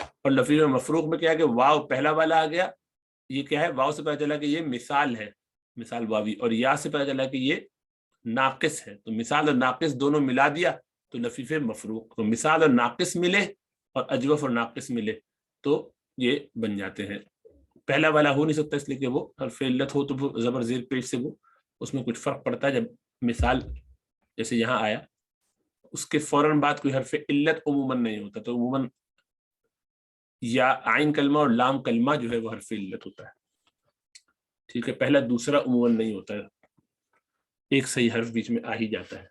اور لفیف مفروق میں کیا ہے کہ واو پہلا والا آ گیا، یہ کیا ہے، واو سے پتہ چلا کہ یہ مثال ہے، مثال واوی، اور یا سے پتہ چلا کہ یہ ناقص ہے، تو مثال اور ناقص دونوں ملا دیا تو لفیف مفروق، تو مثال اور ناقص ملے اور اجوف اور ناقص ملے تو یہ بن جاتے ہیں۔ پہلا والا ہو نہیں سکتا اس لیے کہ وہ حرف علت ہو تو زبر زیر پیش سے وہ اس میں کچھ فرق پڑتا ہے، جب مثال جیسے یہاں آیا اس کے فوراً بعد کوئی حرف علت عموماً نہیں ہوتا، تو عموماً یا عین کلمہ اور لام کلمہ جو ہے وہ حرف علت ہوتا ہے، ٹھیک ہے، پہلا دوسرا عموماً نہیں ہوتا ہے، ایک صحیح حرف بیچ میں آ ہی جاتا ہے،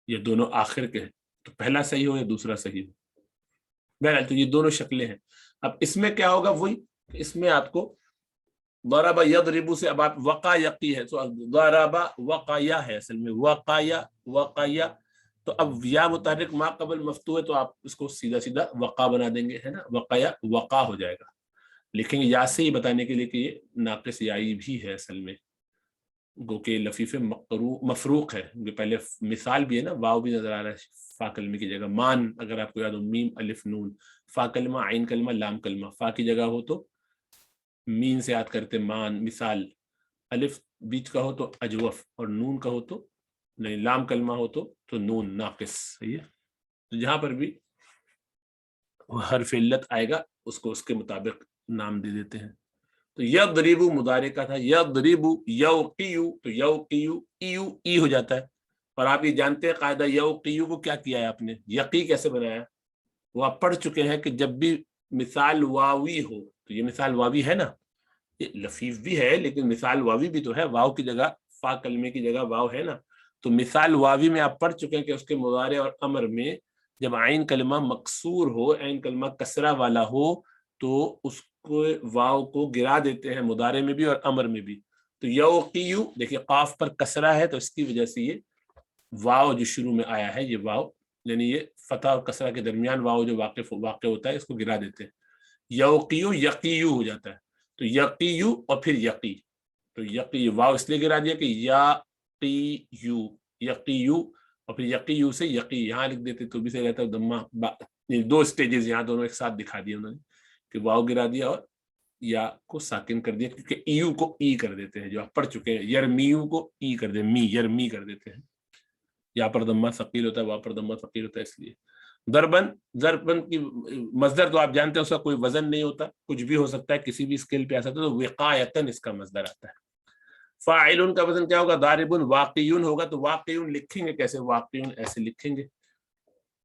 یہ دونوں آخر کے ہیں تو پہلا صحیح ہو یا دوسرا صحیح ہو، بہرحال تو یہ دونوں شکلیں ہیں۔ اب اس میں کیا ہوگا، وہی اس میں آپ کو ضرب یضرب سے اب آپ وقع یقی ہے، تو ضرب وقیا ہے اصل میں، وقیا وقیا، تو اب یا متحرک ما قبل مفتوح ہے تو آپ اس کو سیدھا سیدھا وقع بنا دیں گے، ہے نا، وقیا وقع ہو جائے گا، لیکن یا سے ہی بتانے کے لیے کہ یہ ناقص یائی بھی ہے اصل میں، گو کہ لفیف مفروق ہے، پہلے مثال بھی ہے نا، واو بھی نظر آ رہا ہے فا کلمے کی جگہ، مان اگر آپ کو یاد ہو میم الف نون، فا کلمہ عین کلمہ لام کلمہ، فا کی جگہ ہو تو مین سے یاد کرتے مان مثال، الف بیچ کا ہو تو اجوف، اور نون کا ہو تو نہیں، لام کلمہ ہو تو نون ناقص، صحیح ہے، تو جہاں پر بھی حرف علت آئے گا اس کو اس کے مطابق نام دے دیتے ہیں۔ تو یضرب مضارع کا تھا، یضرب یوقیو، تو یوقیو ایو ای ہو جاتا ہے، اور آپ یہ جانتے ہیں قاعدہ یوقیو کو کیا کیا ہے آپ نے، یقی کیسے بنایا، وہ آپ پڑھ چکے ہیں کہ جب بھی مثال واوی ہو، تو یہ مثال واوی ہے نا، یہ لفیف بھی ہے لیکن مثال واوی بھی تو ہے، واو کی جگہ فا کلمے کی جگہ واو ہے نا، تو مثال واوی میں آپ پڑھ چکے ہیں کہ اس کے مضارع اور امر میں جب عین کلمہ مکسور ہو، عین کلمہ کسرہ والا ہو، تو اس کو واو کو گرا دیتے ہیں مضارع میں بھی اور امر میں بھی، تو یوقیو دیکھیے قاف پر کسرہ ہے تو اس کی وجہ سے یہ واو جو شروع میں آیا ہے، یہ واو یعنی یہ فتح اور کسرہ کے درمیان واو جو واقع ہوتا ہے اس کو گرا دیتے ہیں، یوقیو یقیو ہو جاتا ہے، تو یقیو اور پھر یقی، تو یقی واو اس لیے گرا دیا کہ یقیو، یقیو اور پھر یقیو سے یقی، یہاں لکھ دیتے تو بھی صحیح رہتا ہے، دمہ دو سٹیجز یہاں دونوں ایک ساتھ دکھا دیے انہوں نے کہ واو گرا دیا اور یا کو ساکن کر دیا، کیونکہ ایو کو ای کر دیتے ہیں جو آپ پڑھ چکے ہیں، یرمیو کو ای کر دیں، می یرمی کر دیتے ہیں، یا پر دمہ ثقیل ہوتا ہے، وہاں پر دمہ ثقیل ہوتا ہے، اس لیے ضربن، ضربن کی مصدر تو آپ جانتے ہیں اس کا کوئی وزن نہیں ہوتا، کچھ بھی ہو سکتا ہے، کسی بھی اسکیل پہ آ سکتا ہے، تو وقایتن اس کا مصدر آتا ہے۔ فاعلن کا وزن کیا ہوگا، ضاربن، واقعون ہوگا، تو واقعون لکھیں گے کیسے، واقعون ایسے لکھیں گے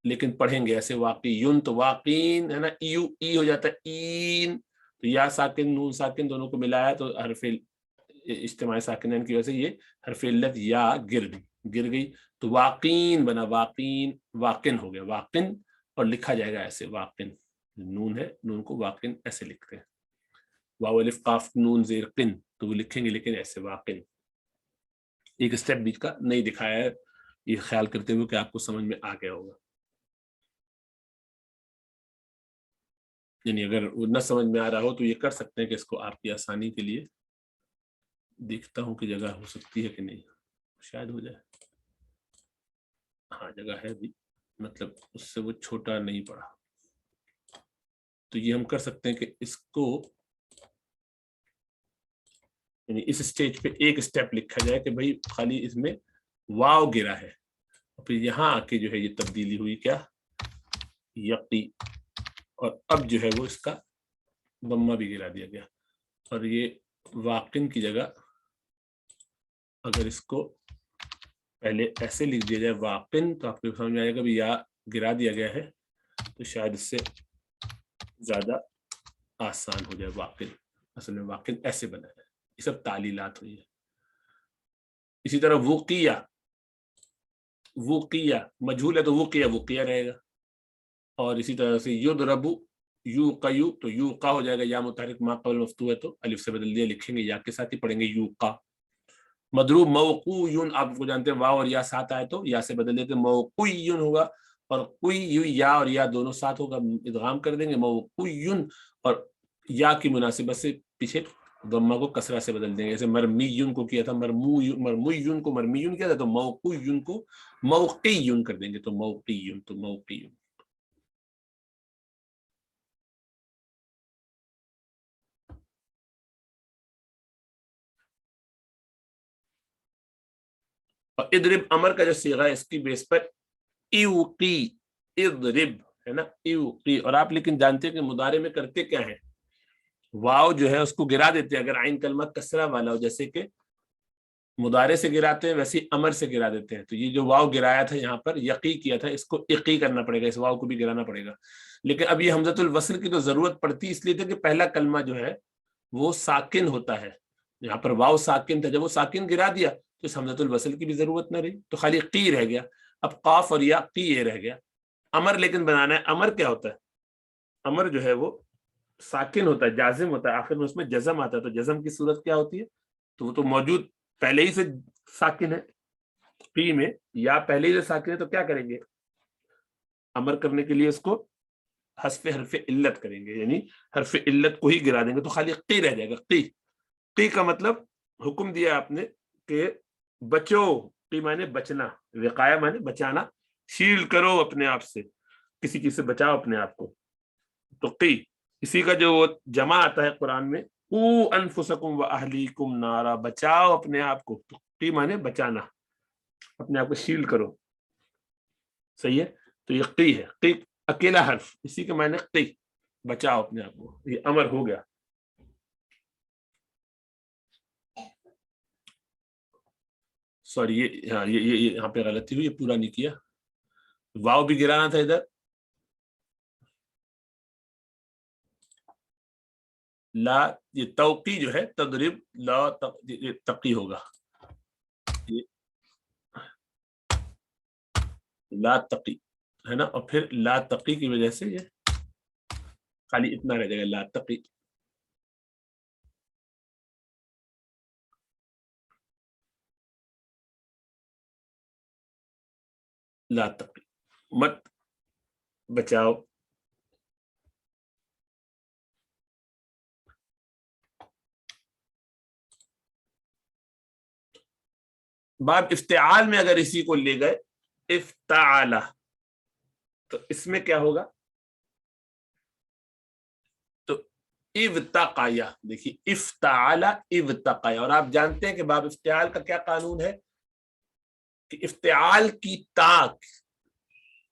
لیکن پڑھیں گے ایسے، واقعون تو واقعین ہے نا، ایو ای ہو جاتا ہے، این، تو یا ساکن نون ساکن دونوں کو ملایا تو حرف اجتماع ساکنین کی وجہ سے یہ حرف علت یا گر گئی، تو واقعین بنا، واقعین واقن ہو گیا، واقن، اور لکھا جائے گا ایسے، واقن، نون ہے، نون کو واقن ایسے لکھتے ہیں، واو الف قاف نون زیر قن، تو وہ لکھیں گے لیکن ایسے واقن، ایک اسٹیپ بیچ کا نہیں دکھایا ہے، یہ خیال کرتے ہوئے کہ آپ کو سمجھ میں آ گیا ہوگا، یعنی اگر وہ نہ سمجھ میں آ رہا ہو تو یہ کر سکتے ہیں کہ اس کو آپ کی آسانی کے لیے دیکھتا ہوں کہ جگہ ہو سکتی ہے کہ نہیں، شاید ہو جائے، ہاں جگہ ہے بھی، مطلب اس سے وہ چھوٹا نہیں پڑا، تو یہ ہم کر سکتے ہیں کہ اس کو یعنی اس اسٹیج پہ ایک اسٹیپ لکھا جائے کہ بھائی خالی اس میں واو گرا ہے، اور پھر یہاں آ کے جو ہے یہ تبدیلی ہوئی کیا، یقی، اور اب جو ہے وہ اس کا ضمہ بھی گرا دیا گیا، اور یہ واقن کی جگہ اگر اس کو پہلے ایسے لکھ دیا جائے واقن تو آپ کو سمجھ میں آئے گا بھی یا گرا دیا گیا ہے، تو شاید اس سے زیادہ آسان ہو جائے، واقن اصل میں واقن ایسے بنا ہے، یہ سب تعلیلات ہوئی ہے۔ اسی طرح وقیہ، وقیہ مجہول ہے تو وقیہ وقیہ رہے گا، اور اسی طرح سے یضرب یوقیو، تو یوقا ہو جائے گا، یا متحرک ما قبل مفتوح ہے تو الف سے بدل دیا، لکھیں گے یا کے ساتھ ہی پڑھیں گے یوقا۔ مضروب موقوع، آپ کو جانتے ہیں واو اور یا ساتھ آئے تو یا سے بدل دیتے، موقوع ہوگا، اور کوئی یا اور یا دونوں ساتھ ہوگا، ادغام کر دیں گے موقوع، اور یا کی مناسبت سے پیچھے ضمہ کو کسرہ سے بدل دیں گے، جیسے مرمیون کو کیا تھا، مرمویون کو مرمیون کیا تھا، تو موقوعیون کو موقعیون کر دیں گے، تو موقعیون، تو موقعیون۔ اور اضرب امر کا جو صیغہ ہے اس کی بیس پر ایوقی، اضرب ہے نا، ایوقی. اور آپ لیکن جانتے ہیں کہ مضارع میں کرتے کیا ہیں، واو جو ہے اس کو گرا دیتے ہیں اگر عین کلمہ کسرہ والا ہو، جیسے کہ مضارع سے گراتے ہیں ویسے امر سے گرا دیتے ہیں. تو یہ جو واو گرایا تھا یہاں پر یقی کیا تھا، اس کو اقی کرنا پڑے گا، اس واو کو بھی گرانا پڑے گا. لیکن اب یہ حمزۃ الوصل کی تو ضرورت پڑتی اس لیے تھا کہ پہلا کلمہ جو ہے وہ ساکن ہوتا ہے، یہاں پر واو ساکن تھا، جب وہ ساکن گرا دیا تو اس حمزۃ الوصل کی بھی ضرورت نہ رہی، تو خالی قی رہ گیا. اب قاف اور یا قی یہ رہ گیا. امر لیکن بنانا ہے. امر کیا ہوتا ہے؟ امر جو ہے وہ ساکن ہوتا ہے، جازم ہوتا ہے، آخر میں اس میں جزم آتا ہے. تو جزم کی صورت کیا ہوتی ہے؟ تو وہ تو موجود پہلے ہی سے ساکن ہے، قی میں یا پہلے ہی سے ساکن ہے، تو کیا کریں گے؟ امر کرنے کے لیے اس کو حذف حرف علت کریں گے، یعنی حرف علت کو ہی گرا دیں گے تو خالی قی رہ جائے گا. قی، قی کا مطلب حکم دیا آپ نے کہ بچو، قی مانے بچنا، وقایا مانے بچانا، شیل کرو اپنے آپ سے، کسی چیز سے بچاؤ اپنے آپ کو. تو قی، اسی کا جو جمع آتا ہے قرآن میں، او انفسکم و اہلیکم نارا، بچاؤ اپنے آپ کو. تو قی مانے بچانا، اپنے آپ کو شیل کرو. صحیح ہے. تو یہ قی ہے، قی اکیلا حرف، اسی کے معنی قی، بچاؤ اپنے آپ کو. یہ امر ہو گیا. سوری، یہ یہاں پہ غلطی ہوئی، یہ پورا نہیں کیا، واو بھی گرانا تھا ادھر. لا، یہ توقی جو ہے تضرب لا تقی ہوگا، لا تقی ہے نا. اور پھر لا تقی کی وجہ سے یہ خالی اتنا رہ جائے گا، لا تقی. لا تقی مت بچاؤ. باب افتعال میں اگر اسی کو لے گئے افتعال، تو اس میں کیا ہوگا؟ تو ابتقایا، دیکھیے افتعال ابتقایا. اور آپ جانتے ہیں کہ باب افتعال کا کیا قانون ہے کہ افتعال کی تاک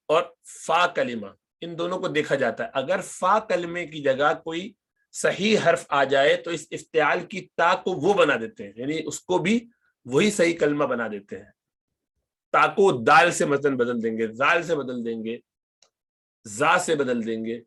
اور فا کلمہ ان دونوں کو دیکھا جاتا ہے. اگر فا کلمے کی جگہ کوئی صحیح حرف آ جائے تو اس افتعال کی تا کو وہ بنا دیتے ہیں، یعنی اس کو بھی وہی صحیح کلمہ بنا دیتے ہیں. تا کو دال سے مثلا بدل دیں گے، زال سے بدل دیں گے، زا سے بدل دیں گے.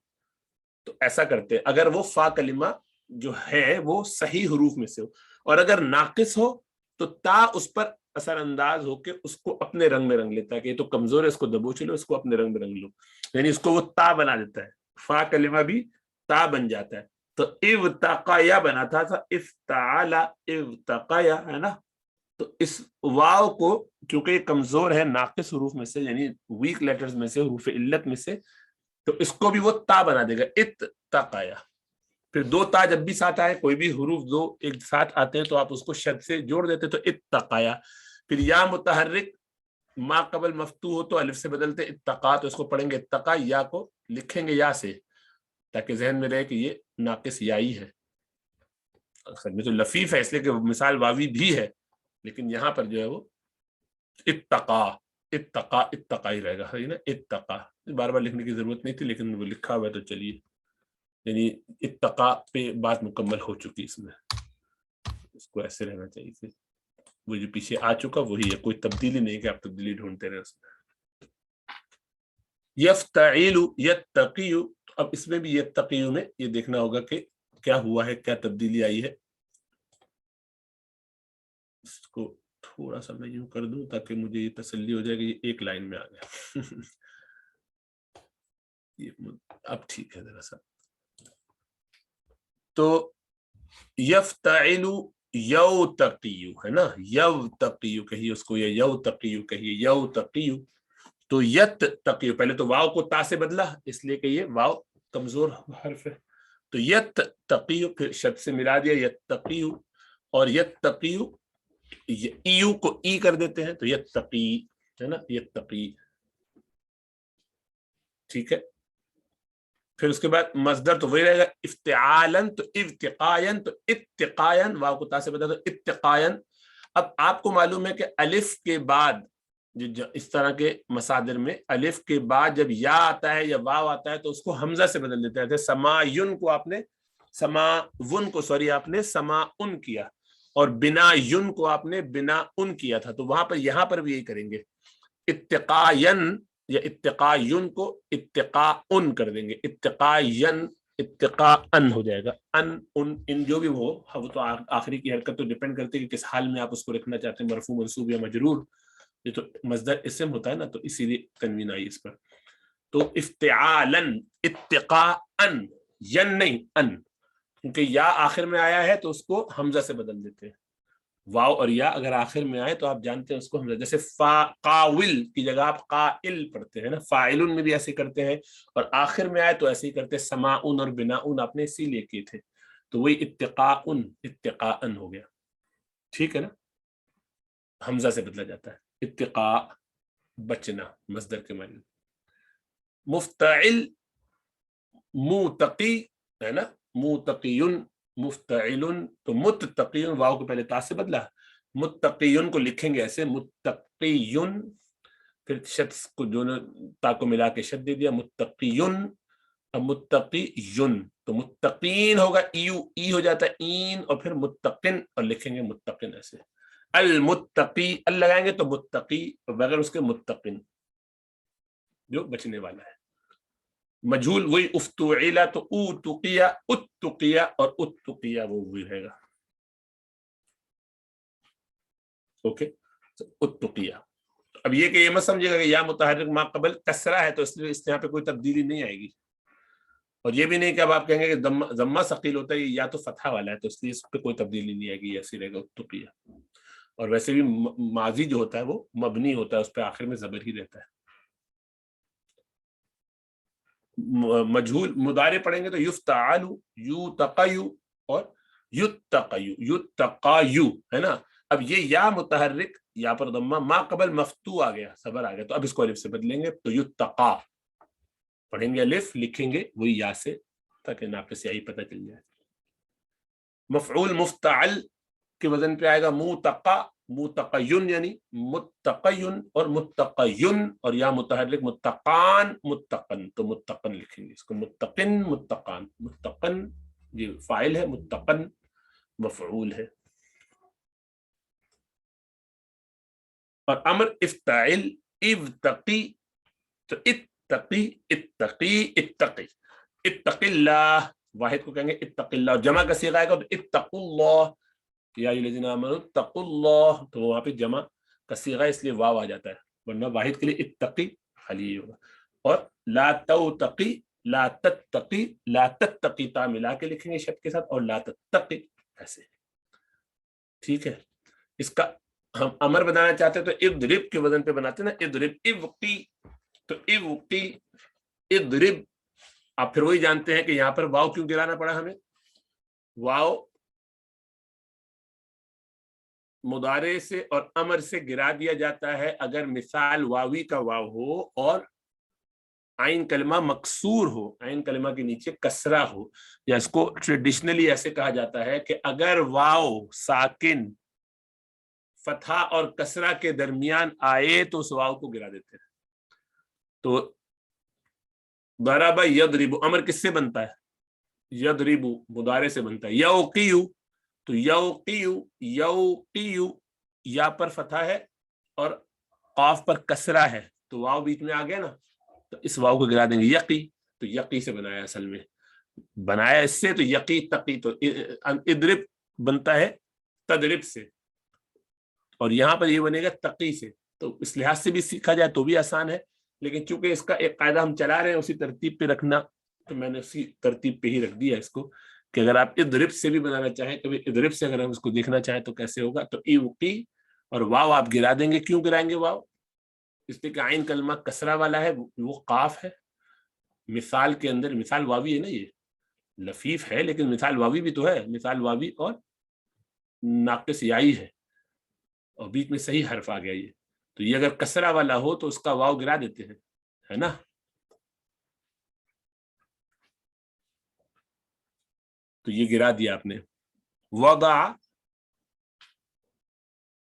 تو ایسا کرتے ہیں اگر وہ فا کلمہ جو ہے وہ صحیح حروف میں سے ہو. اور اگر ناقص ہو تو تا اس پر اثر انداز ہو کے اس کو اپنے رنگ میں رنگ لیتا ہے کہ یہ تو کمزور ہے، اس کو دبوچ لو، اس کو اپنے رنگ میں رنگ لو، یعنی اس کو وہ تا بنا دیتا ہے. فا کلمہ بھی تا بن جاتا ہے. تو ابتقایا بنا تھا افتعال ابتقایا ہے نا. تو اس واو کو چونکہ یہ کمزور ہے، ناقص حروف میں سے یعنی ویک لیٹرز میں سے، حروف علت میں سے، تو اس کو بھی وہ تا بنا دے گا، اتقایا. پھر دو تا جب بھی ساتھ آئے، کوئی بھی حروف دو ایک ساتھ آتے ہیں تو آپ اس کو شد سے جوڑ دیتے تو اتقایا. پھر یا متحرک ما قبل مفتوح ہو تو الف سے بدلتے اتقا، تو اس کو پڑھیں گے اتقا، یا کو لکھیں گے یا سے تاکہ ذہن میں رہے کہ یہ ناقص یائی ہے. میں تو لفیف ہے اس لیے کہ مثال واوی بھی ہے، لیکن یہاں پر جو ہے وہ اتقا اتقا اتقا ہی رہے گا، ہے نا. اتقا بار بار لکھنے کی ضرورت نہیں تھی لیکن وہ لکھا ہوا ہے تو چلیے، یعنی اتقا پہ بات مکمل ہو چکی، اس میں اس کو ایسے رہنا چاہیے تھے. وہ جو پیچھے آ چکا وہی ہے، کوئی تبدیلی نہیں کہ آپ تبدیلی ڈھونڈتے رہے اس میں. یفتعیل یتقی، اب اس میں بھی یتقی میں یہ دیکھنا ہوگا کہ کیا ہوا ہے، کیا تبدیلی آئی ہے. اس کو تھوڑا سا میں یوں کر دوں تاکہ مجھے یہ تسلی ہو جائے کہ یہ ایک لائن میں آ گیا. اب ٹھیک ہے ذرا سا. تو یفتعل یوتقی ہے نا، یوتقی کہیے اس کو، یا یوتقی کہیے، یوتقی. تو یت تقی، پہلے تو واو کو تا سے بدلا اس لیے کہ یہ واو کمزور حرف ہے. تو یت تقی، پھر شد سے ملا دیا یتقی، اور یتقی ایو کو ای کر دیتے ہیں تو یتقی ہے نا، یتقی. ٹھیک ہے. پھر اس کے بعد مصدر تو وہی رہے گا افتعالن، تو ارتقائن، تو اتقائن، واو کو تا سے بدلا تو اتقائن. اب آپ کو معلوم ہے کہ الف کے بعد اس طرح کے مصادر میں الف کے بعد جب یا آتا ہے یا واو آتا ہے تو اس کو حمزہ سے بدل دیتے ہیں. جیسے سمایون کو آپ نے سماون کو سوری آپ نے سماؤن کیا, اور بنا یون کو آپ نے بنا ان کیا تھا, تو وہاں پر یہاں پر بھی یہی کریں گے. اتقاین یا اتقایون کو اتقاؤن کر دیں گے, اتقاین اتقاءن ہو جائے گا. ان جو بھی ہو وہ تو آخری کی حرکت تو ڈیپینڈ کرتی ہے کہ کس حال میں آپ اس کو رکھنا چاہتے ہیں, مرفوع منصوب یا مجرور. یہ تو مصدر اسم ہوتا ہے نا, تو اسی لیے تنوین آئی اس پر. تو افتعالن اتقاءن, ین نہیں ان, کیونکہ یا آخر میں آیا ہے تو اس کو حمزہ سے بدل دیتے ہیں. واو اور یا اگر آخر میں آئے تو آپ جانتے ہیں اس کو حمزہ, جیسے قاول کی جگہ آپ قائل پڑھتے ہیں نا, فاعلن میں بھی ایسے کرتے ہیں, اور آخر میں آئے تو ایسے ہی کرتے ہیں. سماؤن اور بناؤن آپ نے اسی لیے کیے تھے, تو وہی اتقاؤن اتقاءن ہو گیا. ٹھیک ہے نا, حمزہ سے بدلا جاتا ہے. اتقاء بچنا مصدر کے معنی. مفتعل موتقی ہے نا, موتقیون مفتعل, تو متقیون واو کو پہلے تا سے بدلا, متقیون کو لکھیں گے ایسے متقیون, پھر شد کو دونوں تا کو ملا کے شد دے دیا متقیون. اب متقیون تو متقین ہوگا, ایو ای ہو جاتا ہے این, اور پھر متقن اور لکھیں گے متقن ایسے. المتقی ال لگائیں گے تو متقی, بغیر اس کے متقن جو بچنے والا ہے. مجھول وہی افتعلا تو اوتقیا اتقیا اور اتقیا وہ بھی رہے گا. اوکے اتقیا. اب یہ کہ یہ مت سمجھے گا کہ یا متحرک ما قبل کسرہ ہے تو اس لیے اس یہاں پہ کوئی تبدیلی نہیں آئے گی, اور یہ بھی نہیں کہ اب آپ کہیں گے کہ ضمہ ثقیل ہوتا ہے یا تو فتحہ والا ہے تو اس لیے اس پہ کوئی تبدیلی نہیں آئے گی, ایسی رہے گا اتقیا. اور ویسے بھی ماضی جو ہوتا ہے وہ مبنی ہوتا ہے, اس پہ آخر میں زبر ہی رہتا ہے. مجھول مضارع پڑھیں گے تو یفتعل یتقیو اور یتقیو یتقایو ہے نا. اب یہ یا متحرک یا پر ضمہ ما قبل مفتوح آ گیا, صبر آ گیا, تو اب اس کو الف سے بدلیں گے تو یتقا پڑھیں گے, الف لکھیں گے وہی یا سے تاکہ ناقص سیاہی پتہ چل جائے. مفعول مفتعل کے وزن پہ آئے گا متقا متقین یعنی متقین اور متقین, اور یا متحرک متقان متقن, تو متقن لکھیں گے اس کو متقن متقان. متقن یہ فاعل ہے, متقن مفعول ہے. اور امر افتعل ابتقی, تو اتقی اتقی اتقی اتقی اللہ, واحد کو کہیں گے اتقی اللہ, اور جمع کا صیغہ آئے گا تو اتقوا اللہ یا الذین آمنوا اتقوا اللہ, تو وہاں پہ جمع کا صیغہ اس لیے واو آ جاتا ہے, ورنہ واحد کے لیے اتقی خالی ہوگا. اور لا توتقی لا تتقی لا تتقی تا ملا کے لکھیں گے شد کے ساتھ, اور لا تتقی ایسے. ٹھیک ہے, اس کا ہم امر بنانا چاہتے ہیں تو اضرب کے وزن پہ بناتے ہیں نا, اضرب ابقی, تو ابقی اضرب. آپ پھر وہی جانتے ہیں کہ یہاں پر واو کیوں گرانا پڑا ہمیں. واو مضارع سے اور امر سے گرا دیا جاتا ہے اگر مثال واوی کا واو ہو اور عین کلمہ مکسور ہو, عین کلمہ کے نیچے کسرہ ہو, یا اس کو ٹریڈیشنلی ایسے کہا جاتا ہے کہ اگر واو ساکن فتحہ اور کسرہ کے درمیان آئے تو اس واو کو گرا دیتے ہیں. تو ضرب یضرب امر کس سے بنتا ہے, یضرب مضارع سے بنتا ہے. یوقیو تو یوقیو یوقیو یا پر فتحہ ہے اور قاف پر کسرہ ہے, تو واو بیچ میں آ گیا نا, تو اس واو کو گرا دیں گے. یقی تو یقی سے بنایا, اصل میں بنایا اس سے, تو یقی تقی, تو اضرب بنتا ہے تضرب سے, اور یہاں پر یہ بنے گا تقی سے. تو اس لحاظ سے بھی سیکھا جائے تو بھی آسان ہے, لیکن چونکہ اس کا ایک قاعدہ ہم چلا رہے ہیں اسی ترتیب پہ رکھنا, تو میں نے اسی ترتیب پہ ہی رکھ دیا اس کو کہ اگر آپ اضرب سے بھی بنانا چاہیں, کبھی اضرب سے اگر ہم اس کو دیکھنا چاہیں تو کیسے ہوگا. تو ایوقی اور واو آپ گرا دیں گے. کیوں گرائیں گے واو؟ اس لیے کہ عین کلمہ کسرہ والا ہے, وہ قاف ہے. مثال کے اندر مثال واوی ہے نا, یہ لفیف ہے لیکن مثال واوی بھی تو ہے, مثال واوی اور ناقص یائی ہے, اور بیچ میں صحیح حرف آ گیا. یہ تو یہ اگر کسرہ والا ہو تو اس کا واو گرا دیتے ہیں, ہے نا. تو یہ گرا دیا آپ نے. وضع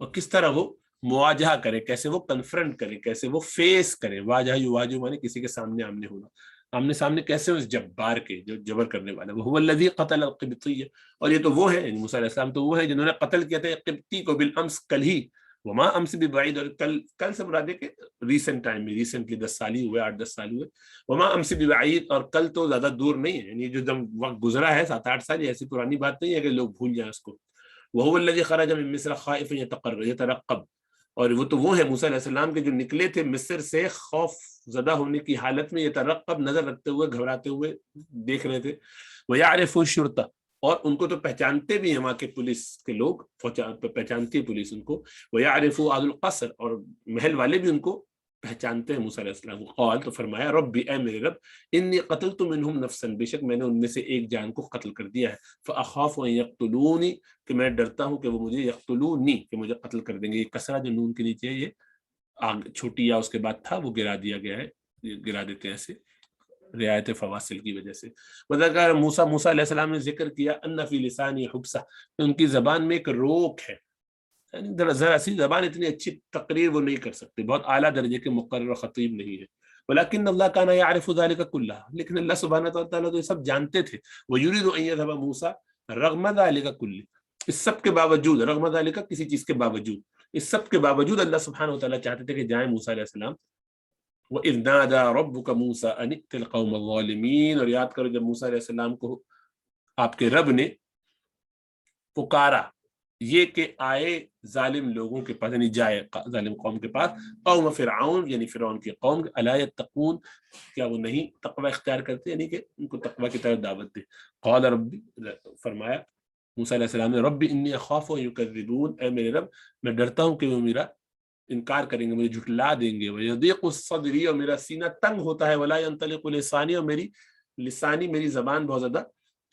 اور کس طرح وہ مواجہہ کرے، کیسے وہ کنفرنٹ کرے، کیسے وہ فیس کرے. واجہ یواجہ مانے کسی کے سامنے آمنے ہونا، آمنے سامنے کیسے اس جبار کے جو جبر کرنے والا. وہ الذی قتل القبطی، اور یہ تو وہ ہے موسیٰ علیہ السلام تو وہ ہے جنہوں نے قتل کیا تھا قبطی کو بالامس، کل ہی. وما امس ببعید، اور کل سے مراد ہے کہ ریسنٹ ٹائم میں، ریسنٹلی 10 سال ہی ہوئے، 8-10 سال ہوئے. وما امس ببعید، اور کل تو زیادہ دور نہیں ہے، یعنی جو وقت گزرا ہے 7-8 سال، ایسی پرانی بات نہیں ہے کہ لوگ بھول جائیں اس کو. وهو الذي خرج من مصر خائفا يترقب، اور وہ تو وہ ہے موسیٰ علیہ السلام کے جو نکلے تھے مصر سے خوف زدہ ہونے کی حالت میں، یترقب نظر رکھتے ہوئے، گھبراتے ہوئے دیکھ رہے تھے. ويعرف الشرطہ، اور ان کو تو پہچانتے بھی ہیں وہاں کے پولیس کے لوگ، پہچانتی ہے پولیس ان کو. ويعرف اهل القصر، اور محل والے بھی ان کو پہچانتے ہیں موسیٰ علیہ السلام کو. قال، تو فرمایا ربی، اے میرے رب، انی قتلت منہم نفسا، بے شک میں نے ان میں سے ایک جان کو قتل کر دیا ہے. فاخاف ان یقتلونی، کہ میں ڈرتا ہوں کہ وہ مجھے یقتلونی، کہ مجھے قتل کر دیں گے. یہ کسرہ جو نون کے نیچے ہے، یہ چھوٹی یا اس کے بعد تھا وہ گرا دیا گیا ہے، گرا دیتے ہیں ایسے رعایت فواصل کی وجہ سے. وذکر موسیٰ علیہ السلام نے ذکر کیا ان فی لسانی حبسہ، کہ ان کی زبان میں ایک روک ہے، یعنی ذرا سی زبان اتنی اچھی تقریر وہ نہیں کر سکتے، بہت اعلیٰ درجے کے مقرر خطیب نہیں ہے. ولیکن اللہ کان یعرف ذلک کلہ، لیکن اللہ سبحانہ تعالیٰ تو یہ سب جانتے تھے. ویرید ان یذهب موسیٰ رغم ذلک کلہ، اس سب کے باوجود، رغم ذلک کسی چیز کے باوجود، اس سب کے باوجود اللہ سبحانہ تعالیٰ چاہتے تھے کہ جائیں موسیٰ علیہ السلام. وَإِذْ نَادَى رَبُّكَ مُوسَىٰ أَنِ ائْتِ الْقَوْمَ الظَّالِمِينَ، اور یاد کرو جب موسیٰ علیہ السلام کو آپ کے رب نے پکارا یہ کہ آئے ظالم لوگوں کے پاس، یعنی جائے ظالم قوم کے پاس. قوم فرعون، یعنی فرعون کی قوم. الا یتقون، کیا وہ نہیں تقوی اختیار کرتے، یعنی کہ ان کو تقوی کی طرف دعوت دے. قال ربی، فرمایا موسیٰ علیہ السلام نے ربی انی اخاف ان یکذبون، اے میرے رب میں ڈرتا ہوں کہ وہ میرا انکار کریں گے، مجھے جھٹلا دیں گے. ویضیق صدری، اور میرا سینہ تنگ ہوتا ہے. ولا ینطلق لسانی، اور میری زبان بہت زیادہ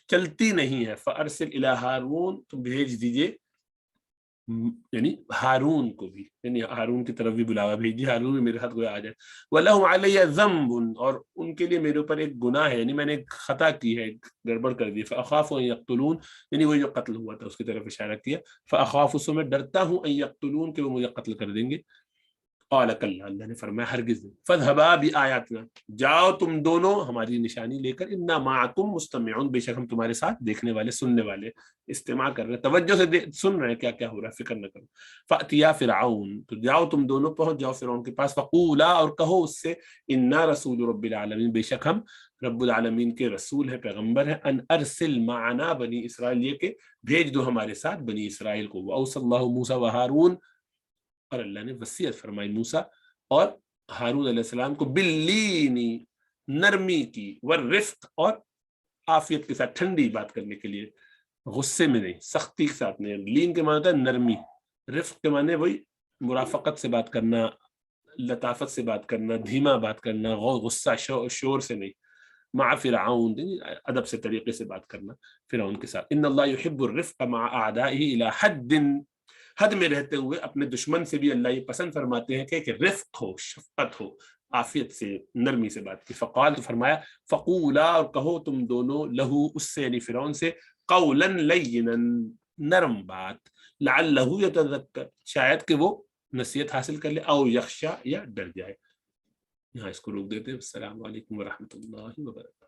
چلتی نہیں ہے. فارسل الی ہارون، تو بھیج دیجئے، یعنی ہارون کو بھی، یعنی ہارون کی طرف بھی بلاوا بھیجیے، ہارون بھی میرے ساتھ گویا آ جائے. وَلَهُمْ عَلَيَّ ذَنْبٌ، اور ان کے لیے میرے اوپر ایک گناہ ہے، یعنی میں نے ایک خطا کی ہے، گڑبڑ کر دی. فَأَخَافُ أَن يَقْتُلُونَ، یعنی وہ جو قتل ہوا تھا اس کی طرف اشارہ کیا. فَأَخَافُ، اس میں ڈرتا ہوں، أَن يَقْتُلُونَ، کہ وہ مجھے قتل کر دیں گے. قال کلا، اللہ نے فرمایا ہرگز نہیں. فاذهبا بآیاتنا، جاؤ تم دونوں ہماری نشانی لے کر. انا معکم مستمعون، بے شک ہم تمہارے ساتھ دیکھنے والے، سننے والے، استماع کر رہے، توجہ سے سن رہے ہیں کیا کیا ہو رہا ہے، فکر نہ کرو. فاتیا فرعون، تو جاؤ تم دونوں پہنچ جاؤ فرعون کے پاس. فقولا، اور کہو اس سے، انا رسول رب العالمین، بے شک ہم رب العالمین کے رسول ہیں، پیغمبر ہیں. ان ارسل معنا بنی اسرائیل، یہ کہ بھیج دو ہمارے ساتھ بنی اسرائیل کو. واوصى اللہ موسیٰ وہارون، اور اللہ نے وصیت فرمائی موسیٰ اور ہارون علیہ السلام کو، باللینی، نرمی کی، والرفق، اور عافیت کے ساتھ، ٹھنڈی بات کرنے کے لیے، غصے میں نہیں، سختی کے ساتھ نہیں. لین کے معنی ہوتا ہے نرمی، رفق کے معنی وہی مرافقت سے بات کرنا، لطافت سے بات کرنا، دھیما بات کرنا، غصہ شور سے نہیں. مع فرعون، ادب سے، طریقے سے بات کرنا فرعون کے ساتھ. ان اللہ یحب الرفق مع اعدائه الى حد، حد میں رہتے ہوئے اپنے دشمن سے بھی اللہ یہ پسند فرماتے ہیں کہ رفق ہو، شفقت ہو، عافیت سے، نرمی سے بات کی. فقال، تو فرمایا، فقولا، اور کہو تم دونوں، لہو، اس سے، یعنی فرعون سے، قولا لینا، نرم بات، لعلہ یتذکر، شاید کہ وہ نصیحت حاصل کر لے، او یخشا، یا ڈر جائے. یہاں اس کو روک دیتے ہیں. السلام علیکم ورحمۃ اللہ وبرکاتہ.